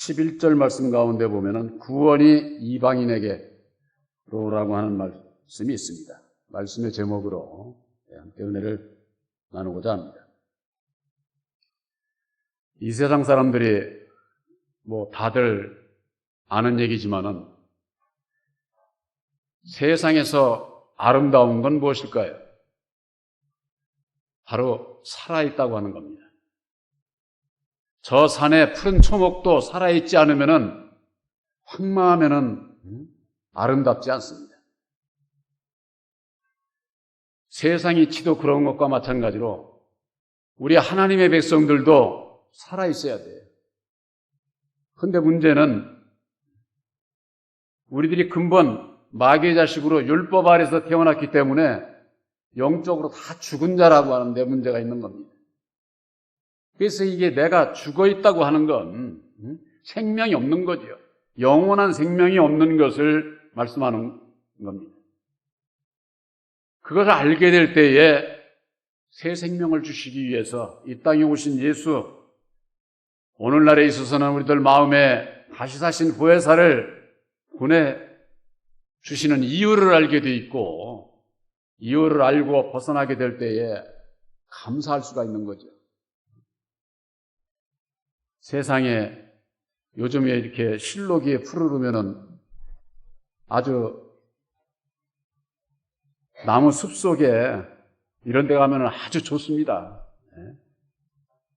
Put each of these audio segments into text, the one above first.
11절 말씀 가운데 보면은 구원이 이방인에게로라고 하는 말씀이 있습니다. 말씀의 제목으로 함께 은혜를 나누고자 합니다. 이 세상 사람들이 다들 아는 얘기지만은 세상에서 아름다운 건 무엇일까요? 바로 살아있다고 하는 겁니다. 저 산에 푸른 초목도 살아있지 않으면은 황망하면은 아름답지 않습니다. 세상이 치도 그런 것과 마찬가지로 우리 하나님의 백성들도 살아있어야 돼요. 그런데 문제는 우리들이 근본 마귀의 자식으로 율법 아래서 태어났기 때문에 영적으로 다 죽은 자라고 하는 데 문제가 있는 겁니다. 그래서 이게 내가 죽어 있다고 하는 건 생명이 없는 거죠. 영원한 생명이 없는 것을 말씀하는 겁니다. 그것을 알게 될 때에 새 생명을 주시기 위해서 이 땅에 오신 예수, 오늘날에 있어서는 우리들 마음에 다시 사신 보혜사를 보내주시는 이유를 알게 돼 있고, 이유를 알고 벗어나게 될 때에 감사할 수가 있는 거죠. 세상에 요즘에 이렇게 실록이 푸르르면은 아주 나무 숲속에 이런 데 가면은 아주 좋습니다.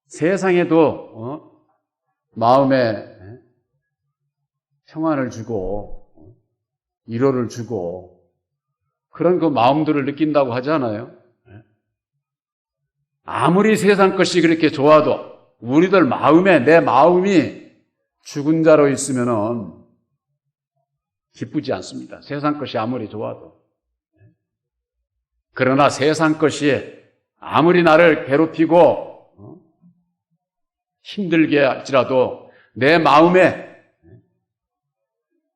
세상에도 마음에 평안을 주고 위로를 주고 그런 그 마음들을 느낀다고 하잖아요. 아무리 세상 것이 그렇게 좋아도 우리들 마음에 내 마음이 죽은 자로 있으면은 기쁘지 않습니다. 세상 것이 아무리 좋아도. 그러나 세상 것이 아무리 나를 괴롭히고 힘들게 할지라도 내 마음에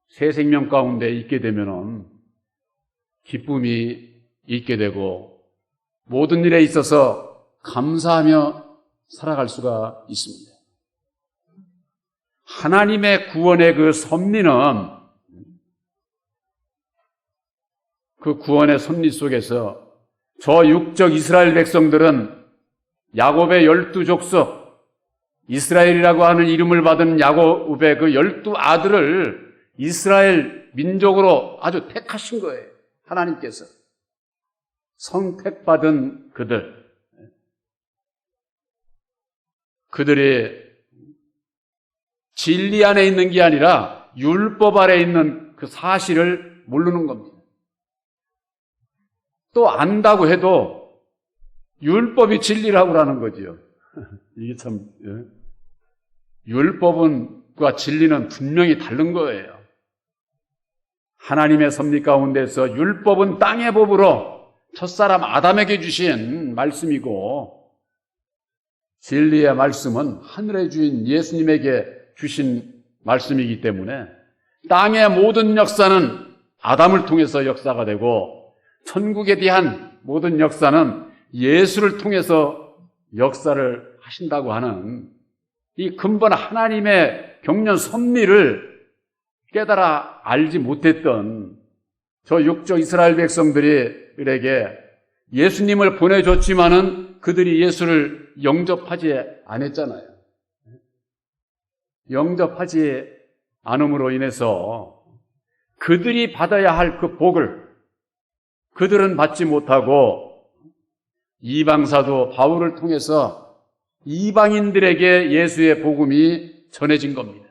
새 생명 가운데 있게 되면은 기쁨이 있게 되고 모든 일에 있어서 감사하며 살아갈 수가 있습니다. 하나님의 구원의 그 섭리는 그 구원의 섭리 속에서 저 육적 이스라엘 백성들은 야곱의 12족속, 이스라엘이라고 하는 이름을 받은 야곱의 그 12아들을 이스라엘 민족으로 아주 택하신 거예요. 하나님께서. 선택받은 그들이 진리 안에 있는 게 아니라 율법 아래 있는 그 사실을 모르는 겁니다. 또 안다고 해도 율법이 진리라고 하는 거지요. 이게 참, 율법과 진리는 분명히 다른 거예요. 하나님의 섭리 가운데서 율법은 땅의 법으로 첫사람 아담에게 주신 말씀이고 진리의 말씀은 하늘의 주인 예수님에게 주신 말씀이기 때문에 땅의 모든 역사는 아담을 통해서 역사가 되고 천국에 대한 모든 역사는 예수를 통해서 역사를 하신다고 하는 이 근본 하나님의 경륜 섭리를 깨달아 알지 못했던 저 육적 이스라엘 백성들에게 예수님을 보내줬지만은 그들이 예수를 영접하지 않았잖아요. 영접하지 않음으로 인해서 그들이 받아야 할 그 복을 그들은 받지 못하고 이방사도 바울을 통해서 이방인들에게 예수의 복음이 전해진 겁니다.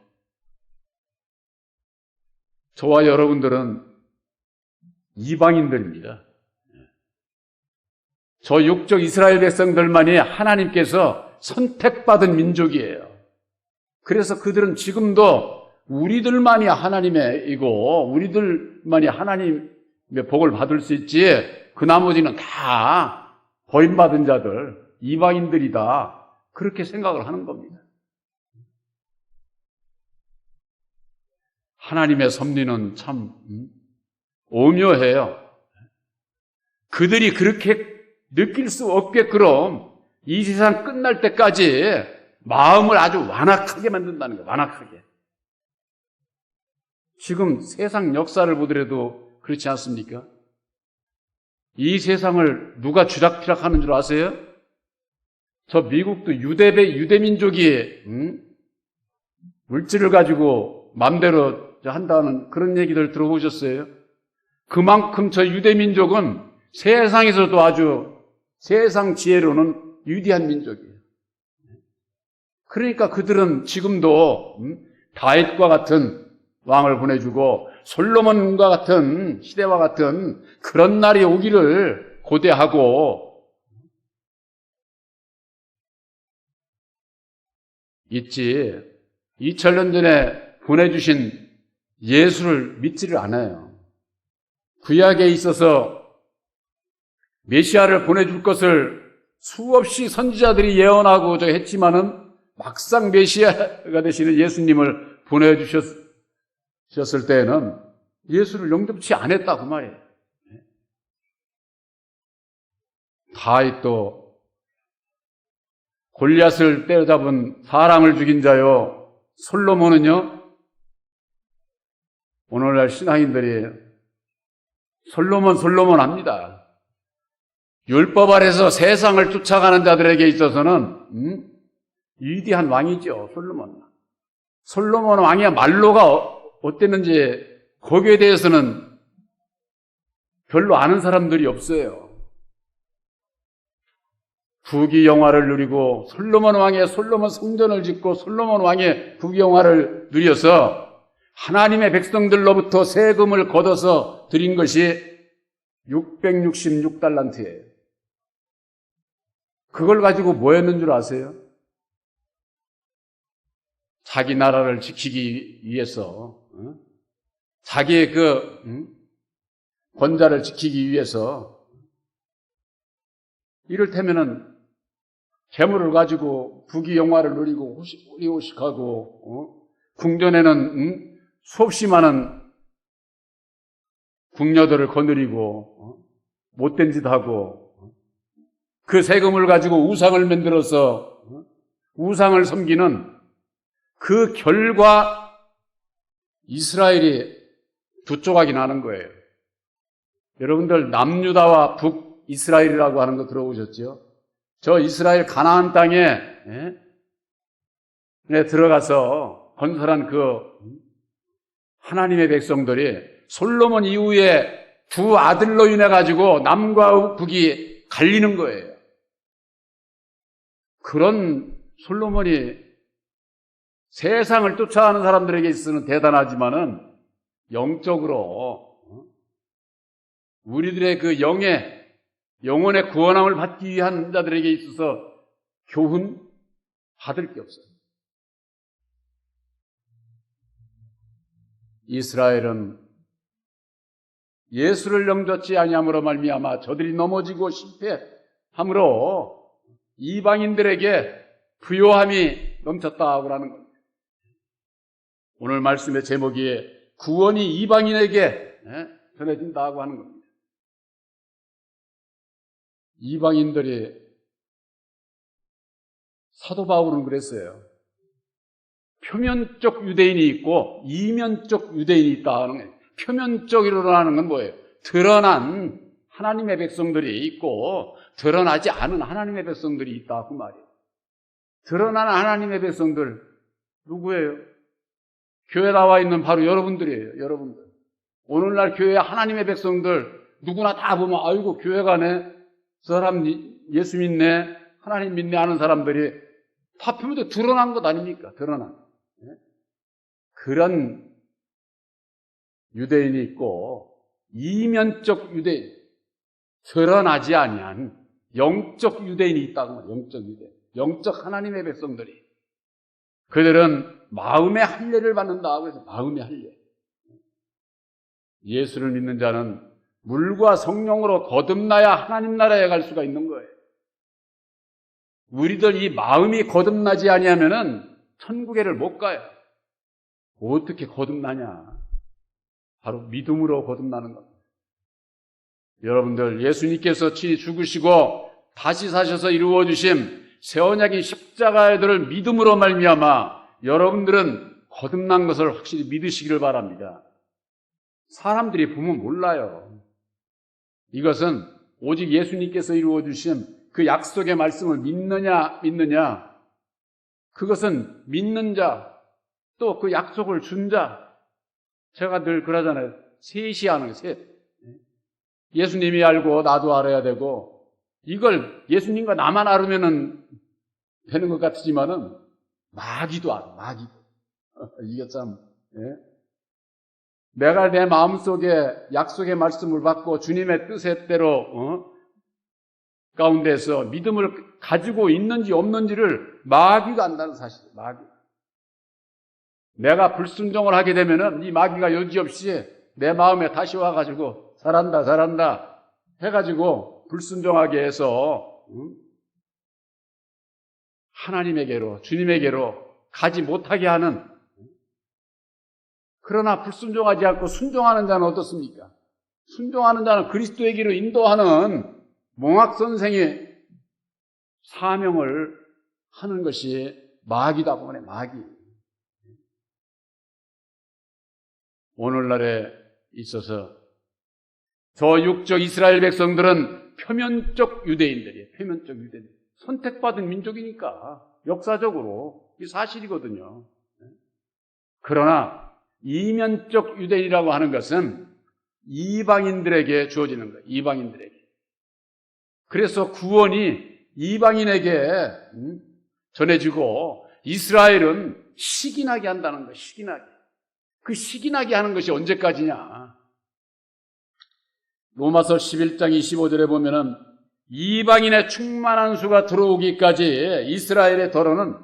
저와 여러분들은 이방인들입니다. 저 육적 이스라엘 백성들만이 하나님께서 선택받은 민족이에요. 그래서 그들은 지금도 우리들만이 하나님의이고 우리들만이 하나님의 복을 받을 수 있지 그 나머지는 다 버림받은 자들, 이방인들이다. 그렇게 생각을 하는 겁니다. 하나님의 섭리는 참 오묘해요. 그들이 그렇게 느낄 수 없게끔 이 세상 끝날 때까지 마음을 아주 완악하게 만든다는 거예요. 완악하게. 지금 세상 역사를 보더라도 그렇지 않습니까? 이 세상을 누가 쥐락펴락하는 줄 아세요? 저 미국도 유대민족이 물질을 가지고 마음대로 한다는 그런 얘기들 들어보셨어요? 그만큼 저 유대민족은 세상에서도 아주 세상 지혜로는 위대한 민족이에요. 그러니까 그들은 지금도 다윗과 같은 왕을 보내주고 솔로몬과 같은 시대와 같은 그런 날이 오기를 고대하고 있지, 2000년 전에 보내주신 예수를 믿지를 않아요. 구약에 있어서 메시아를 보내줄 것을 수없이 선지자들이 예언하고 했지만은 막상 메시아가 되시는 예수님을 보내주셨을 때에는 예수를 영접치 않았다고 말이에요. 다윗도 골리앗을 때려잡은 사람을 죽인 자요, 솔로몬은요, 오늘날 신앙인들이 솔로몬 합니다. 율법 아래서 세상을 쫓아가는 자들에게 있어서는 위대한 왕이죠, 솔로몬. 솔로몬 왕의 말로가 어땠는지 거기에 대해서는 별로 아는 사람들이 없어요. 부귀영화를 누리고 솔로몬 왕의 솔로몬 성전을 짓고 솔로몬 왕의 부귀영화를 누려서 하나님의 백성들로부터 세금을 걷어서 드린 것이 666달란트예요. 그걸 가지고 뭐 했는 줄 아세요? 자기 나라를 지키기 위해서, 자기의 권자를 지키기 위해서, 이를테면은 재물을 가지고 부귀영화를 누리고 호식하고, 궁전에는 수없이 많은 궁녀들을 거느리고 못된 짓 하고, 그 세금을 가지고 우상을 만들어서 우상을 섬기는 그 결과 이스라엘이 두 조각이 나는 거예요. 여러분들 남유다와 북이스라엘이라고 하는 거 들어보셨죠? 저 이스라엘 가나안 땅에 들어가서 건설한 그 하나님의 백성들이 솔로몬 이후에 두 아들로 인해 가지고 남과 북이 갈리는 거예요. 그런 솔로몬이 세상을 쫓아가는 사람들에게 있어서는 대단하지만은 영적으로 우리들의 그 영혼의 구원함을 받기 위한 자들에게 있어서 교훈 받을 게 없어요. 이스라엘은 예수를 영접치 아니함으로 말미암아 저들이 넘어지고 실패함으로 이방인들에게 부요함이 넘쳤다고 하는 겁니다. 오늘 말씀의 제목이 구원이 이방인에게 전해진다고 하는 겁니다. 이방인들이, 사도 바울은 그랬어요. 표면적 유대인이 있고 이면적 유대인이 있다 하는 거예요. 표면적으로 하는 건 뭐예요? 드러난 하나님의 백성들이 있고 드러나지 않은 하나님의 백성들이 있다 그 말이에요. 드러난 하나님의 백성들 누구예요? 교회 나와 있는 바로 여러분들이에요. 여러분들. 오늘날 교회 하나님의 백성들 누구나 다 보면 아이고 교회 가네, 저 사람 예수 믿네, 하나님 믿네 하는 사람들이 다 표면적으로 드러난 것 아닙니까? 드러난. 그런 유대인이 있고 이면적 유대인, 드러나지 아니한 영적 유대인이 있다고 말해요. 영적 유대인, 영적 하나님의 백성들이. 그들은 마음의 할례를 받는다고 해서 마음의 할례. 예수를 믿는 자는 물과 성령으로 거듭나야 하나님 나라에 갈 수가 있는 거예요. 우리들 이 마음이 거듭나지 아니하면은 천국에를 못 가요. 어떻게 거듭나냐? 바로 믿음으로 거듭나는 겁니다. 여러분들, 예수님께서 친히 죽으시고 다시 사셔서 이루어주신 새 언약인 십자가의 들을 믿음으로 말미암아 여러분들은 거듭난 것을 확실히 믿으시기를 바랍니다. 사람들이 보면 몰라요. 이것은 오직 예수님께서 이루어주신 그 약속의 말씀을 믿느냐, 그것은 믿는 자, 또 그 약속을 준 자, 제가 늘 그러잖아요. 셋이 하는 거예요, 셋. 예수님이 알고 나도 알아야 되고, 이걸 예수님과 나만 알으면 되는 것 같지만은, 마귀도 알아, 마귀도. 이게 참, 내가 내 마음속에 약속의 말씀을 받고 주님의 뜻대로 가운데서 믿음을 가지고 있는지 없는지를 마귀가 안다는 사실. 마귀. 내가 불순종을 하게 되면은 이 마귀가 여지없이 내 마음에 다시 와가지고 잘한다 해가지고 불순종하게 해서 하나님에게로, 주님에게로 가지 못하게 하는. 그러나 불순종하지 않고 순종하는 자는 어떻습니까? 순종하는 자는 그리스도에게로 인도하는 몽학선생의 사명을 하는 것이 마귀다 보네, 마귀. 오늘날에 있어서 저 육적 이스라엘 백성들은 표면적 유대인들이에요. 표면적 유대인. 선택받은 민족이니까 역사적으로 이 사실이거든요. 그러나 이면적 유대인이라고 하는 것은 이방인들에게 주어지는 거예요. 이방인들에게. 그래서 구원이 이방인에게 전해지고 이스라엘은 식인하게 한다는 거예요. 식인하게. 그 식인하게 하는 것이 언제까지냐? 로마서 11장 25절에 보면은 이방인의 충만한 수가 들어오기까지 이스라엘의 더러는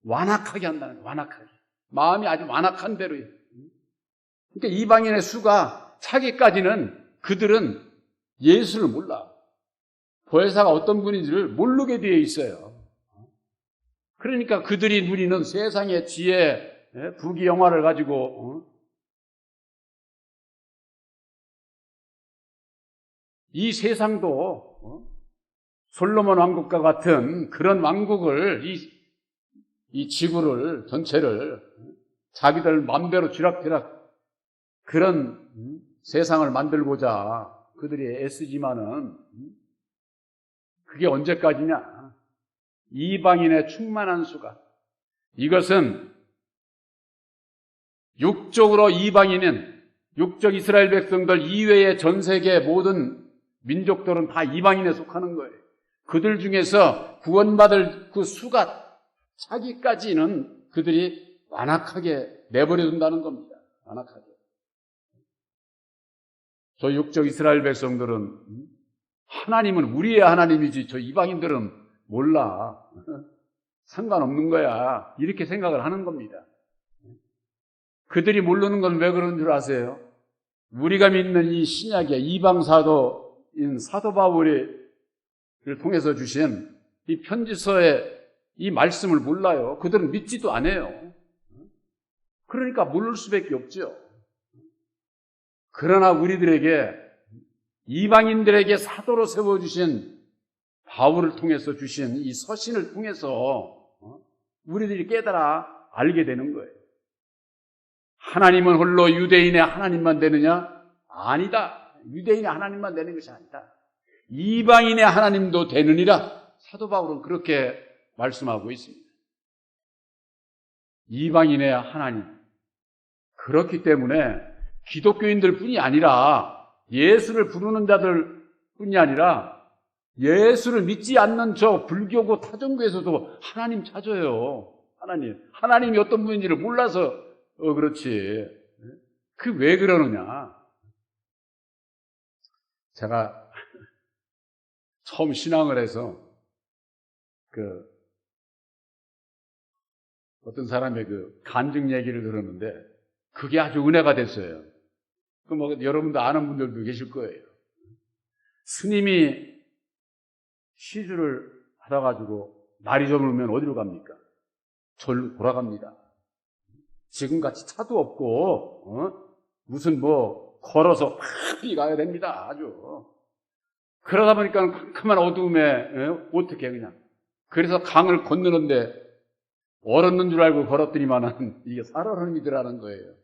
완악하게 한다는 거예요. 완악하게. 마음이 아주 완악한 대로예요. 그러니까 이방인의 수가 차기까지는 그들은 예수를 몰라. 보혜사가 어떤 분인지를 모르게 되어 있어요. 그러니까 그들이 누리는 세상의 지혜, 부귀영화를 가지고 이 세상도 솔로몬 왕국과 같은 그런 왕국을 이 지구를 전체를 자기들 마음대로 쥐락펴락 그런 세상을 만들고자 그들이 애쓰지만은 그게 언제까지냐? 이방인의 충만한 수가. 이것은 육적으로 이방인은 육적 이스라엘 백성들 이외의 전 세계 모든 민족들은 다 이방인에 속하는 거예요. 그들 중에서 구원받을 그 수가 차기까지는 그들이 완악하게 내버려둔다는 겁니다. 완악하게. 저 육적 이스라엘 백성들은 하나님은 우리의 하나님이지 저 이방인들은 몰라. 상관없는 거야. 이렇게 생각을 하는 겁니다. 그들이 모르는 건 왜 그런 줄 아세요? 우리가 믿는 이 신약의 이방 사도인 사도 바울을 통해서 주신 이 편지서의 이 말씀을 몰라요. 그들은 믿지도 않아요. 그러니까 모를 수밖에 없죠. 그러나 우리들에게 이방인들에게 사도로 세워주신 바울을 통해서 주신 이 서신을 통해서 우리들이 깨달아 알게 되는 거예요. 하나님은 홀로 유대인의 하나님만 되느냐? 아니다. 유대인의 하나님만 되는 것이 아니다. 이방인의 하나님도 되느니라. 사도 바울은 그렇게 말씀하고 있습니다. 이방인의 하나님. 그렇기 때문에 기독교인들 뿐이 아니라 예수를 부르는 자들 뿐이 아니라 예수를 믿지 않는 저 불교고 타종교에서도 하나님 찾아요. 하나님이 어떤 분인지를 몰라서 그렇지. 그 왜 그러느냐? 제가 처음 신앙을 해서 어떤 사람의 간증 얘기를 들었는데 그게 아주 은혜가 됐어요. 여러분도 아는 분들도 계실 거예요. 스님이 시주를 하다가지고 날이 저물면 어디로 갑니까? 절로 돌아갑니다. 지금같이 차도 없고 무슨 걸어서 확 가야 됩니다. 아주. 그러다 보니까 캄캄한 어두움에 어떻게 그냥. 그래서 강을 건너는데 얼었는 줄 알고 걸었더니만은 이게 살얼음이더라는 거예요.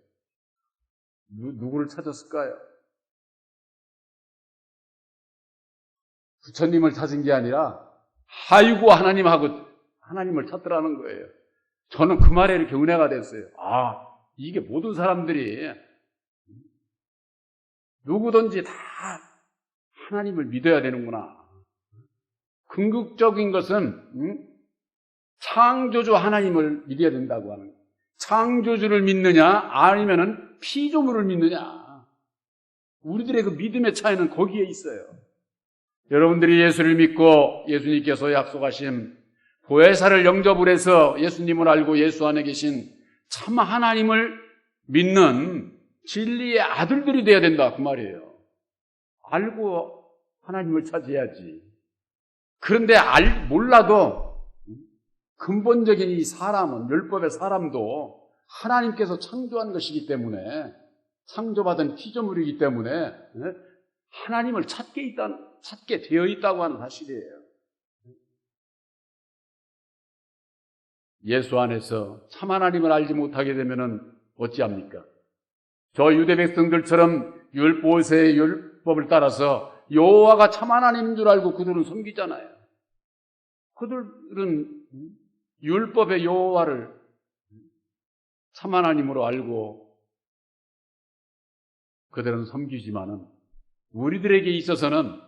누구를 찾았을까요? 부처님을 찾은 게 아니라 아이고 하나님을 찾더라는 거예요. 저는 그 말에 이렇게 은혜가 됐어요. 이게 모든 사람들이 누구든지 다 하나님을 믿어야 되는구나. 궁극적인 것은 창조주 하나님을 믿어야 된다고 하는 거예요. 창조주를 믿느냐 아니면은 피조물을 믿느냐. 우리들의 그 믿음의 차이는 거기에 있어요. 여러분들이 예수를 믿고 예수님께서 약속하신 보혜사를 영접을 해서 예수님을 알고 예수 안에 계신 참 하나님을 믿는 진리의 아들들이 되어야 된다 그 말이에요. 알고 하나님을 찾아야지. 그런데 몰라도 근본적인 이 사람은, 율법의 사람도 하나님께서 창조한 것이기 때문에, 창조받은 피조물이기 때문에 하나님을 찾게 되어 있다고 하는 사실이에요. 예수 안에서 참 하나님을 알지 못하게 되면은 어찌합니까? 저 유대 백성들처럼 모세의 율법을 따라서 여호와가 참 하나님인 줄 알고 그들은 섬기잖아요. 그들은 율법의 여호와를 참 하나님으로 알고 그들은 섬기지만은 우리들에게 있어서는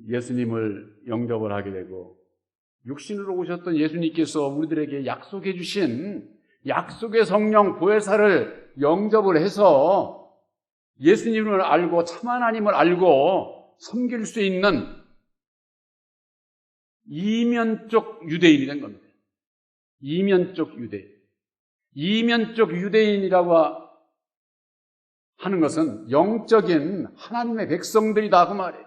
예수님을 영접을 하게 되고 육신으로 오셨던 예수님께서 우리들에게 약속해 주신 약속의 성령 보혜사를 영접을 해서 예수님을 알고 참 하나님을 알고 섬길 수 있는 이면적 유대인이 된 겁니다. 이면적 유대인. 이면적 유대인이라고 하는 것은 영적인 하나님의 백성들이다 그 말이에요.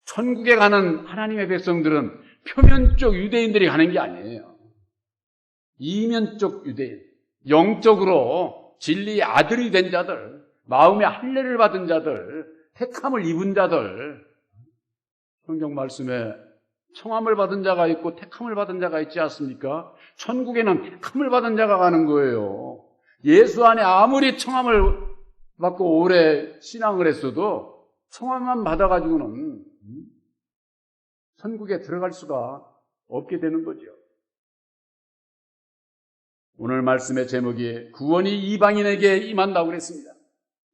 천국에 가는 하나님의 백성들은 표면적 유대인들이 가는 게 아니에요. 이면적 유대인, 영적으로 진리의 아들이 된 자들, 마음의 할례를 받은 자들, 택함을 입은 자들, 성경 말씀에 청함을 받은 자가 있고 택함을 받은 자가 있지 않습니까? 천국에는 택함을 받은 자가 가는 거예요. 예수 안에 아무리 청함을 받고 오래 신앙을 했어도 청함만 받아가지고는 천국에 들어갈 수가 없게 되는 거죠. 오늘 말씀의 제목이 구원이 이방인에게 임한다고 그랬습니다.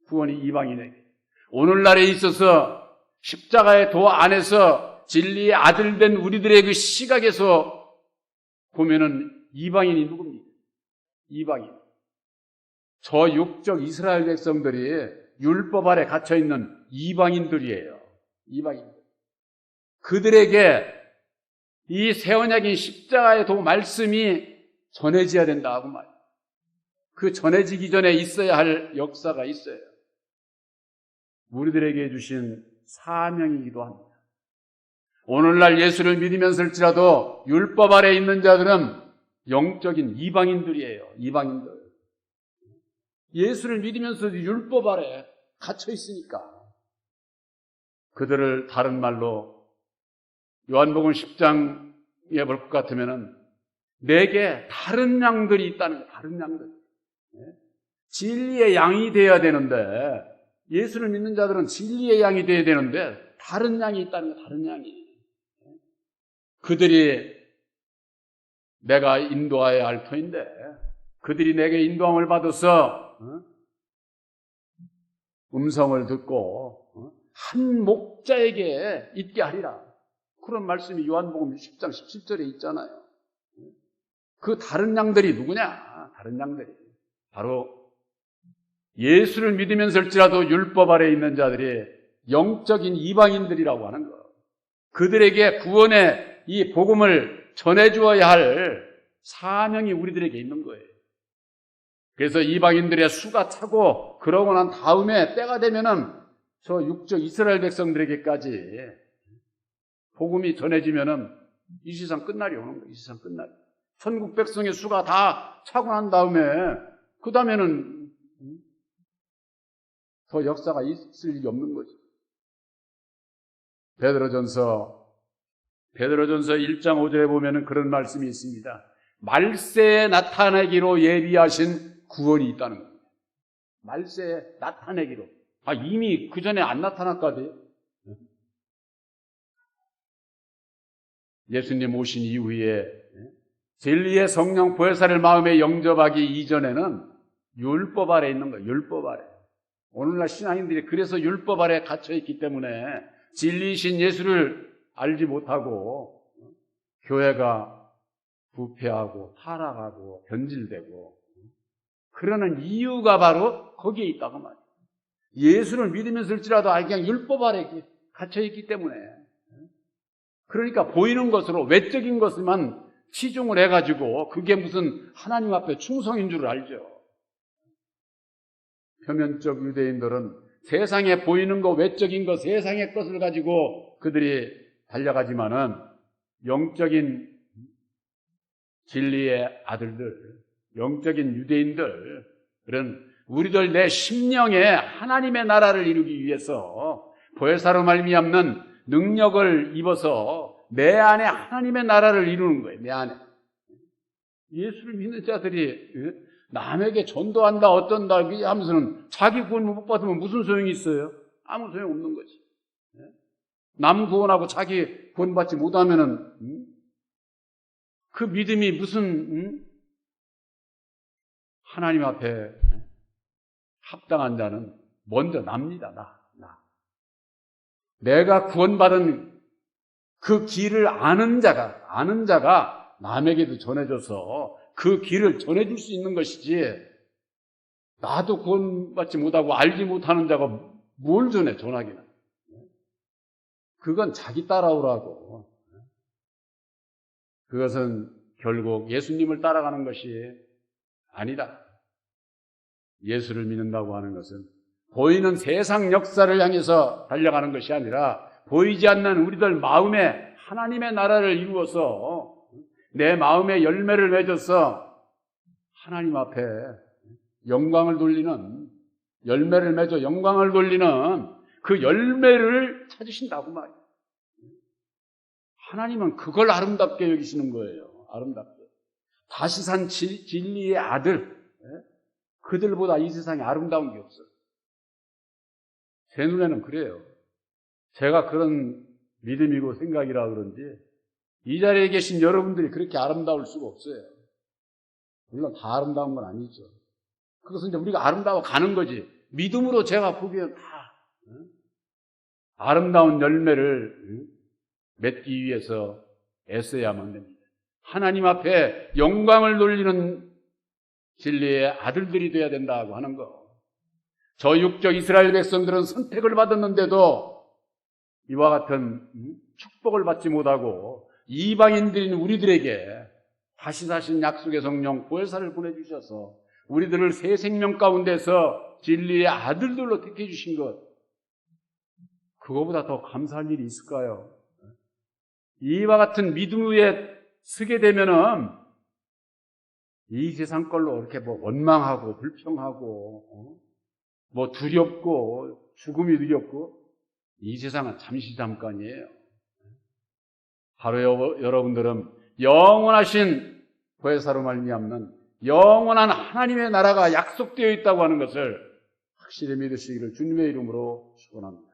구원이 이방인에게. 오늘날에 있어서 십자가의 도 안에서 진리의 아들 된 우리들의 그 시각에서 보면은 이방인이 누굽니까? 이방인. 저 육적 이스라엘 백성들이 율법 아래 갇혀 있는 이방인들이에요. 이방인들. 그들에게 이 새 언약인 십자가의 도 말씀이 전해져야 된다고 말이에요. 그 전해지기 전에 있어야 할 역사가 있어요. 우리들에게 주신 사명이기도 합니다. 오늘날 예수를 믿으면서일지라도 율법 아래 있는 자들은 영적인 이방인들이에요. 이방인들. 예수를 믿으면서도 율법 아래 갇혀 있으니까 그들을 다른 말로 요한복음 10장에 볼 것 같으면은 내게 다른 양들이 있다는 거예요. 다른 양들. 진리의 양이 되어야 되는데 예수를 믿는 자들은 진리의 양이 되어야 되는데 다른 양이 있다는 거예요. 다른 양이. 그들이 내가 인도하여야 할 터인데 그들이 내게 인도함을 받아서 음성을 듣고 한 목자에게 있게 하리라. 그런 말씀이 요한복음 10장 17절에 있잖아요. 그 다른 양들이 누구냐? 다른 양들이 바로 예수를 믿으면서일지라도 율법 아래 있는 자들이 영적인 이방인들이라고 하는 것. 그들에게 구원의 이 복음을 전해주어야 할 사명이 우리들에게 있는 거예요. 그래서 이방인들의 수가 차고 그러고 난 다음에 때가 되면은 저 육적 이스라엘 백성들에게까지 복음이 전해지면은 이 세상 끝날이 오는 거예요. 이 세상 끝날이. 천국 백성의 수가 다 차고 난 다음에 그 다음에는 더 역사가 있을 일이 없는 거죠. 베드로전서 1장 5절에 보면은 그런 말씀이 있습니다. 말세에 나타내기로 예비하신 구원이 있다는 겁니다. 말세에 나타내기로. 이미 그 전에 안 나타났거든요. 예수님 오신 이후에 진리의 성령 보혜사를 마음에 영접하기 이전에는 율법 아래 있는 거예요. 율법 아래. 오늘날 신앙인들이 그래서 율법 아래 갇혀 있기 때문에 진리이신 예수를 알지 못하고 교회가 부패하고 타락하고 변질되고 그러는 이유가 바로 거기에 있다고 말이에요. 예수를 믿으면서일지라도 그냥 율법 아래 갇혀 있기 때문에. 그러니까 보이는 것으로 외적인 것만 치중을 해가지고 그게 무슨 하나님 앞에 충성인 줄 알죠. 표면적 유대인들은 세상에 보이는 것, 외적인 것, 세상의 것을 가지고 그들이 달려가지만은 영적인 진리의 아들들, 영적인 유대인들은 우리들 내 심령에 하나님의 나라를 이루기 위해서 보혜사로 말미암는 능력을 입어서 내 안에 하나님의 나라를 이루는 거예요. 내 안에. 예수를 믿는 자들이 남에게 전도한다 어떤다 하면서는 자기 구원 못 받으면 무슨 소용이 있어요? 아무 소용 없는 거지. 남 구원하고 자기 구원 받지 못하면은 그 믿음이 무슨 하나님 앞에 합당한 자는 먼저 납니다. 나. 내가 구원받은 그 길을 아는 자가 남에게도 전해줘서 그 길을 전해줄 수 있는 것이지, 나도 구원받지 못하고 알지 못하는 자가 뭘 전하기는. 그건 자기 따라오라고. 그것은 결국 예수님을 따라가는 것이 아니다. 예수를 믿는다고 하는 것은 보이는 세상 역사를 향해서 달려가는 것이 아니라 보이지 않는 우리들 마음에 하나님의 나라를 이루어서 내 마음에 열매를 맺어서 하나님 앞에 영광을 돌리는, 열매를 맺어 영광을 돌리는 그 열매를 찾으신다고 말이에요. 하나님은 그걸 아름답게 여기시는 거예요. 아름답게. 다시 산 진리의 아들, 그들보다 이 세상에 아름다운 게 없어요. 제 눈에는 그래요. 제가 그런 믿음이고 생각이라 그런지 이 자리에 계신 여러분들이 그렇게 아름다울 수가 없어요. 물론 다 아름다운 건 아니죠. 그것은 이제 우리가 아름다워 가는 거지. 믿음으로 제가 보기엔 다 아름다운 열매를 맺기 위해서 애써야만 됩니다. 하나님 앞에 영광을 돌리는 진리의 아들들이 되어야 된다고 하는 거. 저 육적 이스라엘 백성들은 선택을 받았는데도 이와 같은 축복을 받지 못하고 이방인들인 우리들에게 다시 사신 약속의 성령 보혜사를 보내주셔서 우리들을 새 생명 가운데서 진리의 아들들로 택해 주신 것, 그거보다 더 감사할 일이 있을까요? 이와 같은 믿음 위에 서게 되면은 이 세상 걸로 이렇게 원망하고 불평하고 두렵고 죽음이 두렵고, 이 세상은 잠시 잠깐이에요. 바로 여러분들은 영원하신 보혜사로 말미암는 영원한 하나님의 나라가 약속되어 있다고 하는 것을 확실히 믿으시기를 주님의 이름으로 축원합니다.